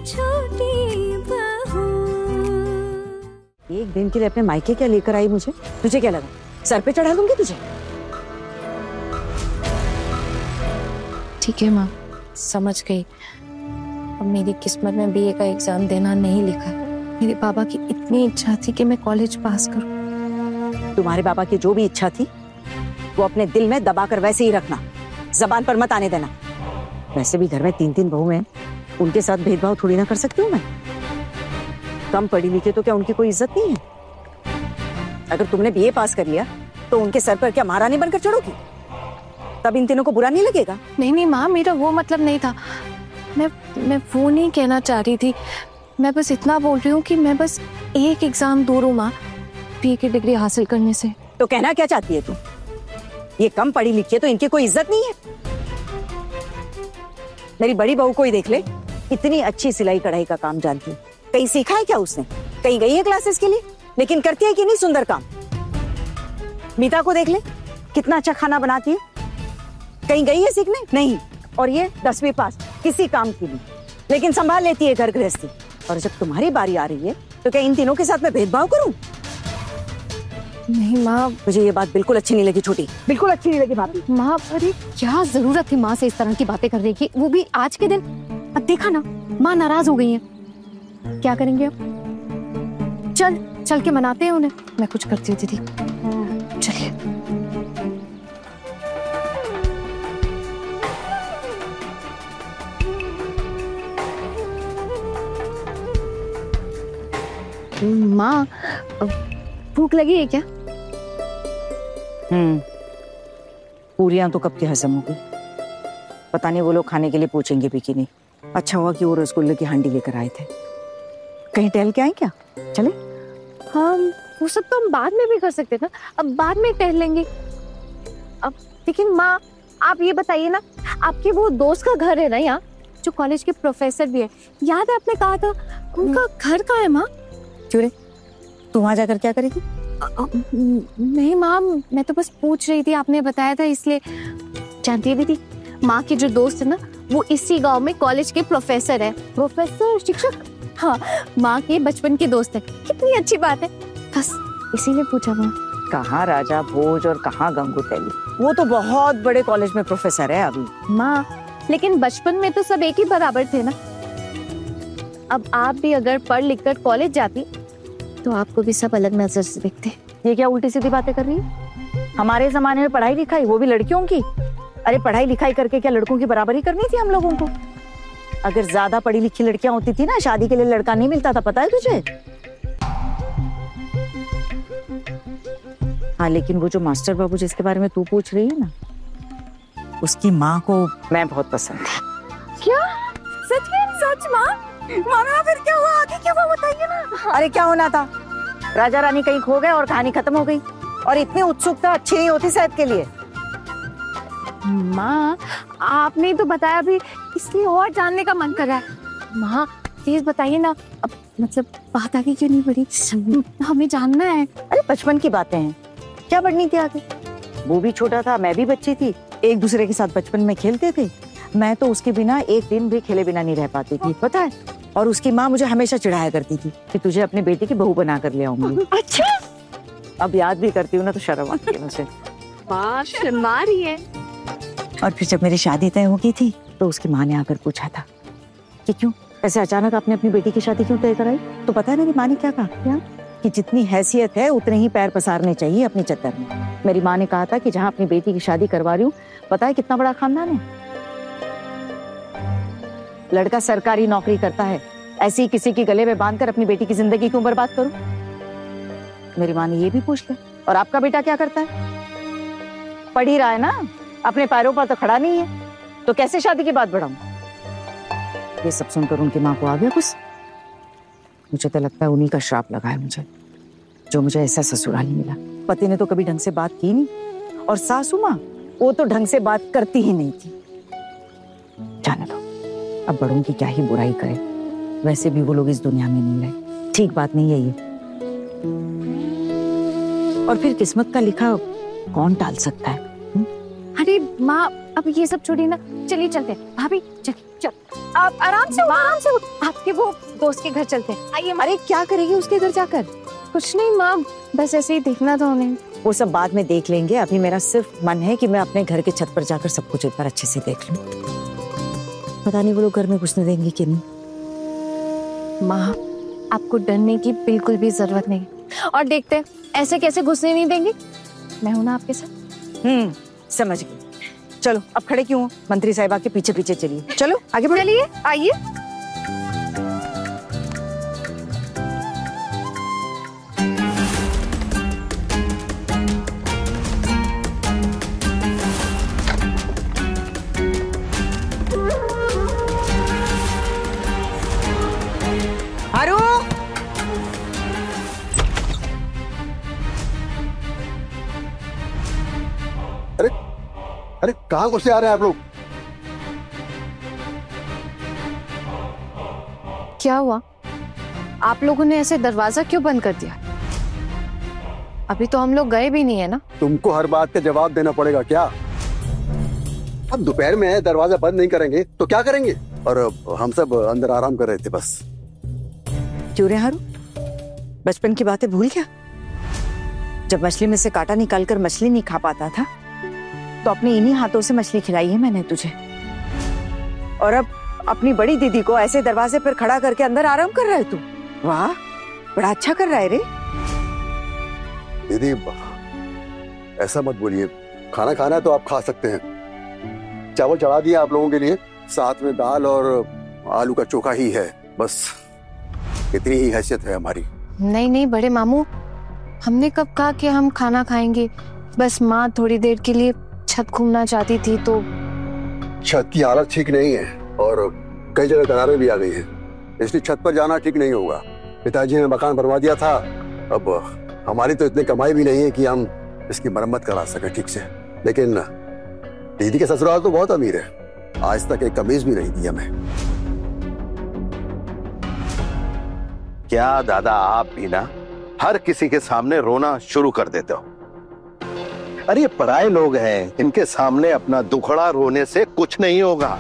छोटी बहू। एक दिन के लिए अपने मायके क्या लेकर आई मुझे? तुझे क्या लगा सर पे चढ़ा दूंगी तुझे? ठीक है माँ, समझ गई। अब मेरी किस्मत में बीए का एग्जाम देना नहीं लिखा। मेरे पापा की इतनी इच्छा थी कि मैं कॉलेज पास करूं। तुम्हारे पापा की जो भी इच्छा थी वो अपने दिल में दबाकर वैसे ही रखना, जबान पर मत आने देना। वैसे भी घर में 3-3 बहू हैं, उनके साथ भेदभाव थोड़ी ना कर सकती हूँ मैं। कम पढ़ी लिखी तो क्या उनकी कोई इज्जत नहीं है? अगर तुमने बीए पास कर लिया तो उनके सर पर क्या महारानी बनकर चढ़ोगी? तब इन तीनों को बुरा नहीं लगेगा? नहीं माँ, मेरा वो मतलब नहीं था। मैं वो नहीं कहना चाह रही थी। मैं बस इतना बोल रही हूँ कि मैं बस एक एग्जाम दूर हूँ माँ बीए की डिग्री हासिल करने से। तो कहना क्या चाहती है तू? ये कम पढ़ी लिखी है तो इनकी कोई इज्जत नहीं है? मेरी बड़ी बहू को ही देख ले, इतनी अच्छी सिलाई कढ़ाई का काम जानती है। कहीं सीखा है क्या उसने? कहीं गई है क्लासेस के लिए? लेकिन करती है कि नहीं सुंदर काम? मीता को देख ले, कितना अच्छा खाना बनाती है। कहीं गई है सीखने? नहीं। और ये 10वीं पास, किसी काम की नहीं, लेकिन संभाल लेती है घर गृहस्थी। और जब तुम्हारी बारी आ रही है तो क्या इन तीनों के साथ मैं भेदभाव करूं? नहीं माँ, मुझे ये बात बिल्कुल अच्छी नहीं लगी छोटी, बिल्कुल अच्छी नहीं लगी भाभी। माँ अरे क्या जरूरत थी माँ से इस तरह की बातें करने की, वो भी आज के दिन। अब देखा ना, माँ नाराज हो गई है। क्या करेंगे अब? चल के मनाते हैं उन्हें। मैं कुछ करती हूँ दीदी, चलिए। माँ भूख लगी है क्या? पूरियां तो कब की हजम होगी। पता नहीं वो लोग खाने के लिए पूछेंगे भी कि नहीं। अच्छा हुआ कि वो रसगुल्ले की हांडी लेकर आए थे। कहीं टहल के आए क्या? चले? हाँ, वो सब तो हम बाद में भी कर सकते ना। अब बाद में टहल लेंगे। अब लेकिन माँ आप ये बताइए ना, आपके वो दोस्त का घर है ना यहाँ, जो कॉलेज के प्रोफेसर भी है, याद है आपने कहा था? उनका घर कहाँ है माँ? क्यों रे, तू वहां जाकर क्या करेगी? नहीं माँ, मैं तो बस पूछ रही थी, आपने बताया था इसलिए। जानती है दीदी, माँ की जो दोस्त है ना, वो इसी गांव में कॉलेज के प्रोफेसर है। प्रोफेसर, शिक्षक? हाँ, माँ के बचपन के दोस्त है। कितनी अच्छी बात है, बस इसीलिए पूछा माँ। कहाँ राजा भोज और कहाँ गंगू तैली, वो तो बहुत बड़े कॉलेज में प्रोफेसर है अभी। माँ लेकिन बचपन में तो सब एक ही बराबर थे ना। अब आप भी अगर पढ़ लिख कर कॉलेज जाती तो आपको भी सब अलग नजर से देखते। ये क्या उल्टी सीधी बातें कर रही है? हमारे जमाने में पढ़ाई लिखाई, वो भी लड़कियों की। अरे पढ़ाई लिखाई करके क्या लड़कों की बराबरी करनी थी हम लोगों को? अगर ज्यादा पढ़ी लिखी लड़कियां होती थी ना, शादी के लिए लड़का नहीं मिलता था, पता है तुझे? हाँ, लेकिन वो जो मास्टर बाबू जिसके बारे में तू पूछ रही है ना, उसकी माँ को मैं बहुत पसंद थी। क्या? सच में? सच माँ? माना फिर क्या हुआ? आगे क्या हुआ बताइए ना। अरे क्या होना था, राजा रानी कहीं खो गए और कहानी खत्म हो गई। और इतनी उत्सुकता अच्छी नहीं होती सेहत के लिए। माँ आपने तो बताया भी, इसलिए और जानने का मन कर रहा है। माँ प्लीज बताइए ना, अब मतलब बात आगे क्यों नहीं बढ़ी? हमें जानना है। अरे बचपन की बातें हैं, क्या बढ़नी थी आगे? वो भी छोटा था, मैं भी बच्ची थी, एक दूसरे के साथ बचपन में खेलते थे। मैं तो उसके बिना एक दिन भी खेले बिना नहीं रह पाती थी, पता है? और उसकी माँ मुझे हमेशा चिढ़ाया करती थी कि तुझे अपने बेटी की बहू बना कर ले आऊंगी। अच्छा, अब याद भी करती हूँ ना तो शर्म आती है मुझे। माँ शर्मा रही है। और फिर जब मेरी शादी तय हो गई थी तो उसकी माँ ने आकर पूछा था कि क्यों ऐसे अचानक आपने अपनी बेटी की शादी क्यों तय कराई? तो पता है मेरी माँ ने क्या कहा? क्या? कि जितनी हैसियत है उतने ही पैर पसारने चाहिए अपनी चद्दर में। मेरी माँ ने कहा था कि जहाँ अपनी बेटी की शादी करवा रही हूँ, पता है कितना बड़ा खानदान है? लड़का सरकारी नौकरी करता है, ऐसी ही किसी के गले में बांधकर अपनी बेटी की जिंदगी क्यों बर्बाद करूं? मेरी माँ ने ये भी पूछ लिया। और आपका बेटा क्या करता है? पढ़ ही रहा है ना, अपने पैरों पर तो खड़ा नहीं है, तो कैसे शादी की बात बढ़ाऊं? ये सब सुनकर उनकी माँ को आ गया गुस्सा। मुझे तो लगता है उन्हीं का श्राप लगा है मुझे, जो मुझे ऐसा ससुराल मिला। पति ने तो कभी ढंग से बात की नहीं, और सासू माँ वो तो ढंग से बात करती ही नहीं थी। जाने दो, अब बड़ों की क्या ही बुराई करे, वैसे भी वो लोग इस दुनिया में नहीं रहे। ठीक बात नहीं है ये। और फिर किस्मत का लिखा कौन टाल सकता है? अरे माँ अब ये सब छोड़िए ना, चलिए चलते हैं। भाभी चलिए चल। आप आराम से आपके वो दोस्त के घर चलते हैं। आइए। अरे क्या करेगी उसके घर जाकर? कुछ नहीं माँ, बस ऐसे ही देखना था उन्हें। वो सब बाद में देख लेंगे, अभी मेरा सिर्फ मन है कि मैं अपने घर के छत पर जाकर सब कुछ एक बार अच्छे से देख लूं। पता नहीं वो लोग घर में घुसने देंगे कि नहीं। माँ, आपको डरने की बिल्कुल भी जरूरत नहीं, और देखते हैं ऐसे कैसे घुसने नहीं देंगे। मैं हूं ना आपके साथ। समझ गई। चलो अब खड़े क्यों हो? मंत्री साहिबा के पीछे पीछे चलिए। चलो आगे बढ़। चलिए, आइए। आरू, अरे अरे कहाँ घुसे आ रहे हैं आप लोग? क्या हुआ? आप लोगों ने ऐसे दरवाजा क्यों बंद कर दिया? अभी तो हम लोग गए भी नहीं है ना। तुमको हर बात का जवाब देना पड़ेगा क्या? अब दोपहर में है, दरवाजा बंद नहीं करेंगे तो क्या करेंगे? और हम सब अंदर आराम कर रहे थे बस। क्यों रे हारू, बचपन की बातें भूल गया? जब मछली में से कांटा निकालकर मछली नहीं खा पाता था तो अपने इन्हीं हाथों से मछली खिलाई है मैंने तुझे। और अब अपनी बड़ी दीदी को ऐसे दरवाजे पर खड़ा करके अंदर आराम कर रहा है तू। वाह, बड़ा अच्छा कर रहा है रे। दीदी ऐसा मत बोलिए, खाना खाना है तो आप खा सकते हैं। चावल चढ़ा दिया आप लोगों के लिए, साथ में दाल और आलू का चोखा ही है, बस इतनी ही हैसियत है हमारी। नहीं नहीं बड़े मामू, हमने कब कहा कि हम खाना खाएंगे? बस माँ थोड़ी देर के लिए छत घूमना चाहती थी तो। छत की हालत ठीक नहीं है और कई जगह दरारें भी आ गई है, इसलिए छत पर जाना ठीक नहीं होगा। पिताजी ने मकान बनवा दिया था, अब हमारी तो इतनी कमाई भी नहीं है कि हम इसकी मरम्मत करा सके ठीक से। लेकिन दीदी के ससुराल तो बहुत अमीर है, आज तक एक कमीज भी नहीं दी हमें। क्या दादा आप भी ना हर किसी के सामने रोना शुरू कर देते हो? अरे ये पराये लोग हैं, इनके सामने अपना दुखड़ा रोने से कुछ नहीं होगा,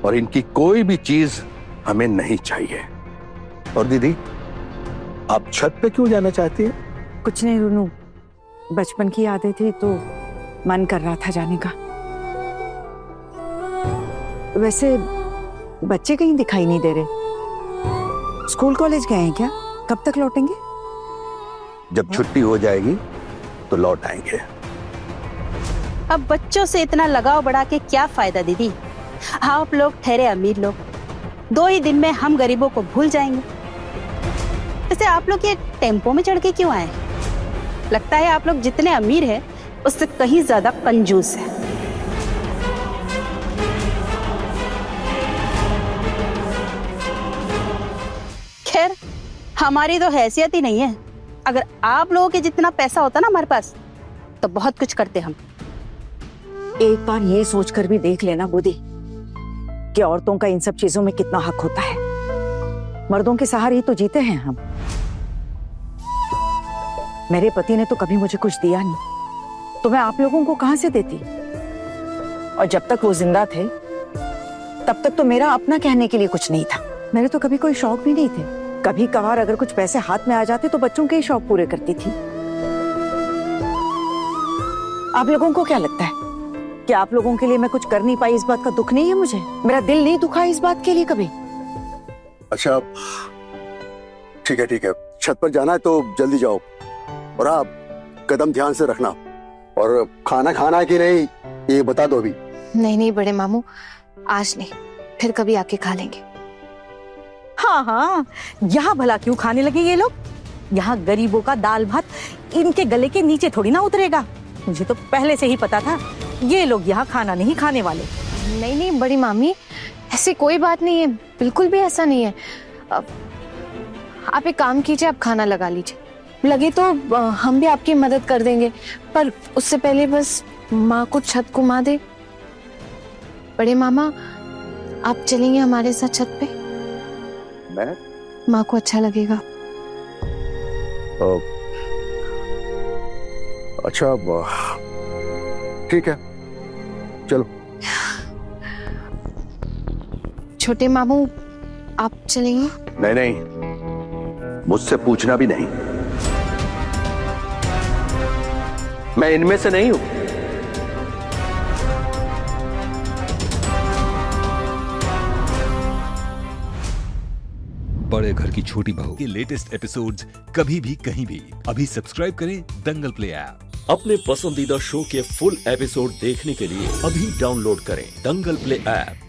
और इनकी कोई भी चीज हमें नहीं चाहिए। और दीदी आप छत पे क्यों जाना चाहती है? कुछ नहीं रुनू, बचपन की यादें थी तो मन कर रहा था जाने का। वैसे बच्चे कहीं दिखाई नहीं दे रहे, स्कूल कॉलेज गए हैं क्या? कब तक लौटेंगे? जब छुट्टी हो जाएगी तो लौट आएंगे। अब बच्चों से इतना लगाव बढ़ा के क्या फायदा दीदी? आप लोग ठहरे अमीर लोग, 2 ही दिन में हम गरीबों को भूल जाएंगे। वैसे आप लोग ये टेम्पो में चढ़ के क्यों आए? लगता है आप लोग जितने अमीर हैं उससे कहीं ज्यादा कंजूस है। खैर हमारी तो हैसियत ही नहीं है, अगर आप लोगों के जितना पैसा होता ना हमारे पास तो बहुत कुछ करते हम। एक बार ये सोचकर भी देख लेना बुद्धि कि औरतों का इन सब चीजों में कितना हक होता है। मर्दों के सहारे ही तो जीते हैं हम। मेरे पति ने तो कभी मुझे कुछ दिया नहीं, तो मैं आप लोगों को कहां से देती? और जब तक वो जिंदा थे तब तक तो मेरा अपना कहने के लिए कुछ नहीं था। मेरे तो कभी कोई शौक भी नहीं थे। कभी कभार अगर कुछ पैसे हाथ में आ जाते तो बच्चों के ही शौक पूरे करती थी। आप लोगों को क्या लगता है कि आप लोगों के लिए मैं कुछ कर नहीं पाई, इस बात का दुख नहीं है मुझे? मेरा दिल नहीं दुखा इस बात के लिए कभी। अच्छा ठीक है, छत पर जाना है तो जल्दी जाओ, और आप कदम ध्यान से रखना, और खाना खाना है कि नहीं ये बता दो अभी। नहीं बड़े मामू, आज नहीं, फिर कभी आके खा लेंगे। हाँ, यहाँ भला क्यों खाने लगे ये लोग? यहाँ गरीबों का दाल भात इनके गले के नीचे थोड़ी ना उतरेगा। मुझे तो पहले से ही पता था ये लोग यहाँ खाना नहीं खाने वाले। नहीं बड़ी मामी, ऐसी कोई बात नहीं है, बिल्कुल भी ऐसा नहीं है। आप एक काम कीजिए, आप खाना लगा लीजिए, लगे तो हम भी आपकी मदद कर देंगे, पर उससे पहले बस माँ को छत घुमा दे। बड़े मामा, आप चलेंगे हमारे साथ छत पे? मैं? माँ को अच्छा लगेगा। अच्छा ठीक है, चलो। छोटे मामू आप चलेंगे? नहीं नहीं, मुझसे पूछना भी नहीं। मैं इनमें से नहीं हूं। बड़े घर की छोटी बहू के लेटेस्ट एपिसोड्स कभी भी कहीं भी अभी सब्सक्राइब करें दंगल प्ले ऐप। अपने पसंदीदा शो के फुल एपिसोड देखने के लिए अभी डाउनलोड करें दंगल प्ले ऐप।